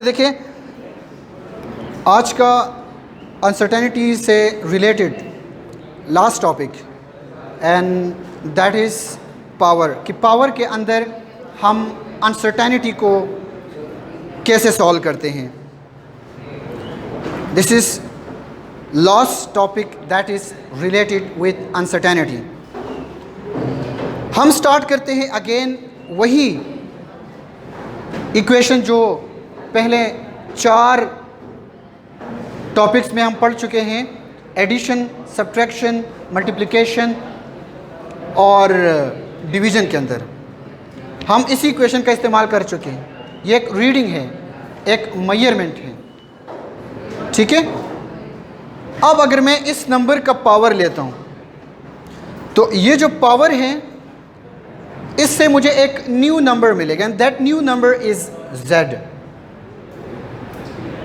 देखिए, आज का अनसर्टेनिटी से related last topic and that is power कि पावर के अंदर हम अनसर्टेनिटी को कैसे सॉल्व करते हैं। This is last topic that is related with uncertainty. हम स्टार्ट करते हैं अगेन वही इक्वेशन जो पहले 4 टॉपिक्स में हम पढ़ चुके हैं, एडिशन, सब्ट्रैक्शन, मल्टीप्लिकेशन और डिवीज़न के अंदर हम इसी इक्वेशन का इस्तेमाल कर चुके हैं। ये एक रीडिंग है, एक मेजरमेंट है, ठीक है। अब अगर मैं इस नंबर का पावर लेता हूँ तो ये जो पावर है इससे मुझे एक न्यू नंबर मिलेगा and that new number is z।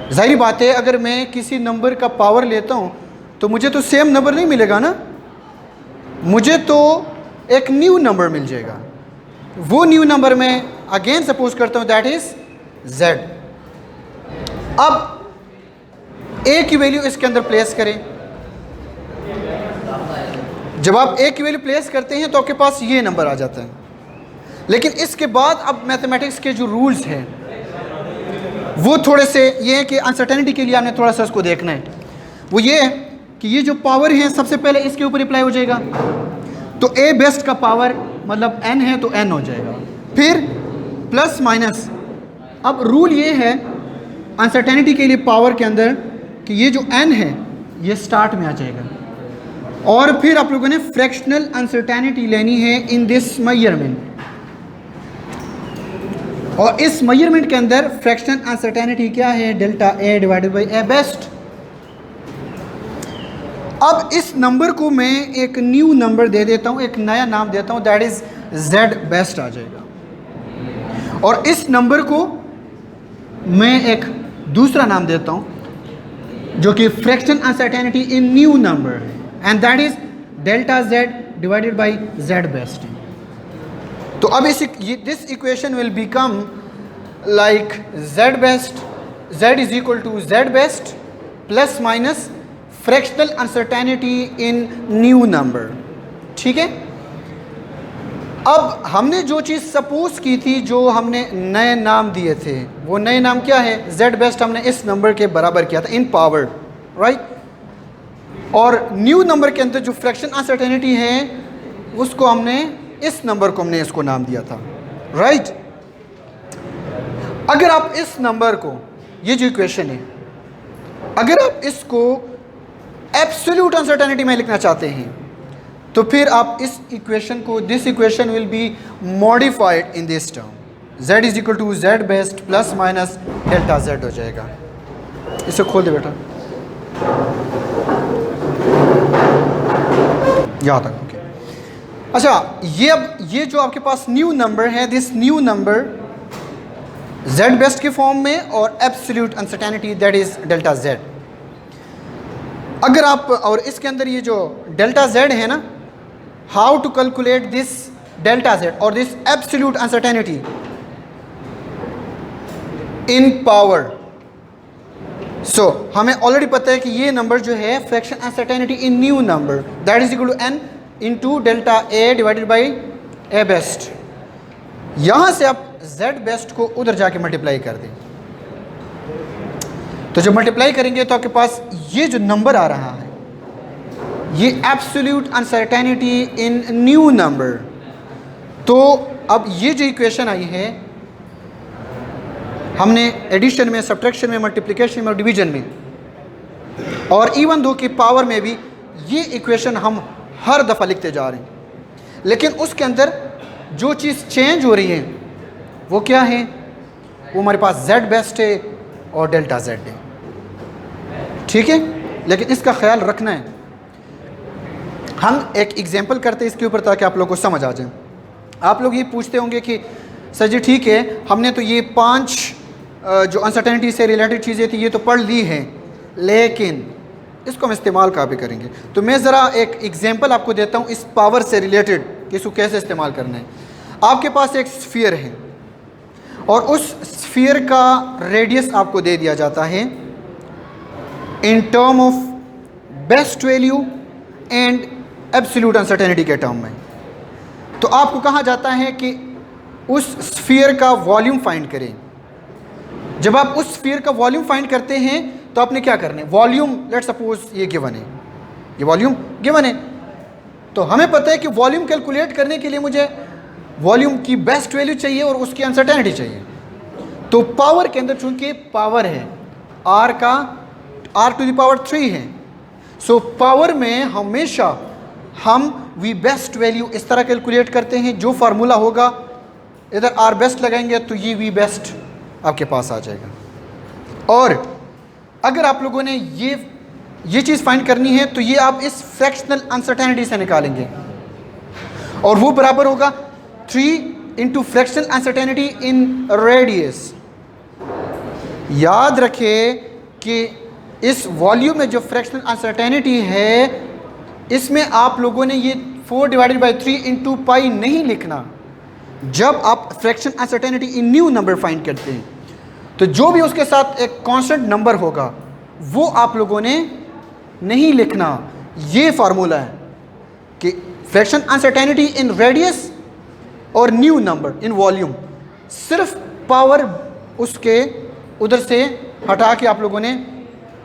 जाहिर बात है, अगर मैं किसी नंबर का पावर लेता हूँ तो मुझे तो सेम नंबर नहीं मिलेगा ना, मुझे तो एक न्यू नंबर मिल जाएगा। वो न्यू नंबर मैं अगेन सपोज करता हूँ दैट इज़ z। अब a की वैल्यू इसके अंदर प्लेस करें। जब आप a की वैल्यू प्लेस करते हैं तो आपके पास ये नंबर आ जाता है। लेकिन इसके बाद अब मैथमेटिक्स के जो रूल्स हैं वो थोड़े से ये है कि अनसर्टेनिटी के लिए आपने थोड़ा सा इसको देखना है। वो ये है कि ये जो पावर है सबसे पहले इसके ऊपर अप्लाई हो जाएगा, तो a बेस्ट का पावर मतलब n है तो n हो जाएगा, फिर प्लस माइनस। अब रूल ये है अनसर्टेनिटी के लिए पावर के अंदर कि ये जो n है ये स्टार्ट में आ जाएगा और फिर आप लोगों ने फ्रैक्शनल अनसर्टेनिटी लेनी है इन दिस मेजरमेंट। और इस मेजरमेंट के अंदर फ्रैक्शनल अनसर्टेनिटी क्या है? Delta a divided by a best. अब इस नंबर को मैं एक न्यू नंबर दे देता हूँ, एक नया नाम देता हूँ, दैट इज z बेस्ट आ जाएगा। और इस नंबर को मैं एक दूसरा नाम देता हूँ जो कि fractional uncertainty in new number है and that is delta z divided by z best. तो अब this equation will become like z best, z is equal to z best plus minus fractional uncertainty in new number, ठीक है। अब हमने जो चीज़ suppose की थी, जो हमने नए नाम दिए थे, वो नए नाम क्या है? z बेस्ट हमने इस नंबर के बराबर किया था इन पावर, राइट। और न्यू नंबर के अंदर जो फ्रैक्शन अनसर्टेनिटी है उसको हमने इस नंबर को हमने इसको नाम दिया था, राइट। अगर आप इस नंबर को, ये जो इक्वेशन है, अगर आप इसको एब्सोल्यूट अनसर्टेनिटी में लिखना चाहते हैं तो फिर आप इस इक्वेशन को, this equation will be modified in this term, z is equal to z best plus minus delta z हो जाएगा। इसे खोल दे बेटा, यहाँ तक, ओके। अच्छा, ये अब ये जो आपके पास न्यू नंबर है, this new number z best के फॉर्म में और absolute uncertainty that is delta z। अगर आप, और इसके अंदर ये जो डेल्टा z है ना, how to calculate this delta z और this absolute uncertainty in power. So हमें ऑलरेडी पता है कि ये नंबर जो है fraction uncertainty in new number that is equal to n into delta a divided by a best. यहाँ से आप z बेस्ट को उधर जाके मल्टीप्लाई कर दें, तो जब मल्टीप्लाई करेंगे तो आपके पास ये जो नंबर आ रहा है ये absolute uncertainty in new number. तो अब ये जो इक्वेशन आई है, हमने एडिशन में, सब्ट्रैक्शन में, मल्टीप्लिकेशन में और डिवीजन में और इवन दो की पावर में भी ये इक्वेशन हम हर दफ़ा लिखते जा रहे हैं, लेकिन उसके अंदर जो चीज़ चेंज हो रही है वो क्या है? वो हमारे पास z बेस्ट है और डेल्टा z है, ठीक है। लेकिन इसका ख्याल रखना है, हम एक एग्जांपल करते हैं इसके ऊपर ताकि आप लोग को समझ आ जाए। आप लोग ये पूछते होंगे कि सर जी ठीक है, हमने तो ये 5 जो अनसर्टेनिटी से रिलेटेड चीज़ें थी ये तो पढ़ ली हैं, लेकिन इसको हम इस्तेमाल कहाँ पे करेंगे? तो मैं ज़रा एक एग्जांपल आपको देता हूँ इस पावर से रिलेटेड कि इसको कैसे इस्तेमाल करना है। आपके पास एक स्फीयर है और उस स्फीयर का रेडियस आपको दे दिया जाता है in term of best value and absolute uncertainty के टर्म में। तो आपको कहा जाता है कि उस स्फीयर का वॉल्यूम फाइंड करें। जब आप उस स्फीयर का वॉल्यूम फाइंड करते हैं तो आपने क्या करना है, वॉल्यूम लेट सपोज ये गिवन है, ये वॉल्यूम गिवन है, तो हमें पता है कि वॉल्यूम कैलकुलेट करने के लिए मुझे वॉल्यूम की बेस्ट वैल्यू चाहिए और उसकी अनसर्टेनिटी चाहिए। तो पावर के अंदर चूंकि पावर है आर का, आर टू द पावर 3 है, सो पावर में हमेशा हम वी बेस्ट वैल्यू इस तरह कैलकुलेट करते हैं, जो फार्मूला होगा इधर आर बेस्ट लगाएंगे तो ये वी बेस्ट आपके पास आ जाएगा। और अगर आप लोगों ने ये चीज़ फाइंड करनी है तो ये आप इस फ्रैक्शनल अनसर्टेनिटी से निकालेंगे और वो बराबर होगा 3 इंटू फ्रैक्शनल अनसर्टेनिटी इन रेडियस। याद रखें कि इस वॉल्यूम में जो फ्रैक्शनल अनसर्टेनिटी है इसमें आप लोगों ने ये 4/3 इंटू पाई नहीं लिखना। जब आप fraction uncertainty in new number find करते हैं तो जो भी उसके साथ एक कांस्टेंट नंबर होगा वो आप लोगों ने नहीं लिखना। ये फार्मूला है कि फ्रैक्शन अनसर्टेनिटी इन रेडियस और न्यू नंबर इन वॉल्यूम, सिर्फ पावर उसके उधर से हटा के आप लोगों ने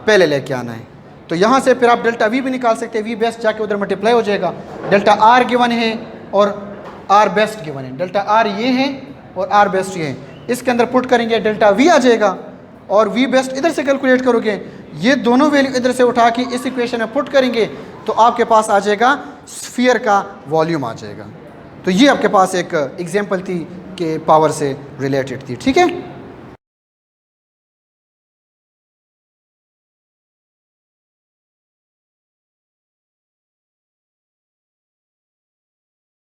पहले लेके आना है। तो यहाँ से फिर आप डेल्टा वी भी निकाल सकते हैं, वी बेस्ट जाके उधर मल्टीप्लाई हो जाएगा। डेल्टा आर गिवन है और आर बेस्ट गिवन है, डेल्टा आर ये है और आर बेस्ट ये है, इसके अंदर पुट करेंगे डेल्टा वी आ जाएगा और वी बेस्ट इधर से कैलकुलेट करोगे, ये दोनों वैल्यू इधर से उठा के इस इक्वेशन में पुट करेंगे तो आपके पास आ जाएगा स्फीयर का वॉल्यूम आ जाएगा। तो ये आपके पास एक एग्जाम्पल थी कि पावर से रिलेटेड थी, ठीक है।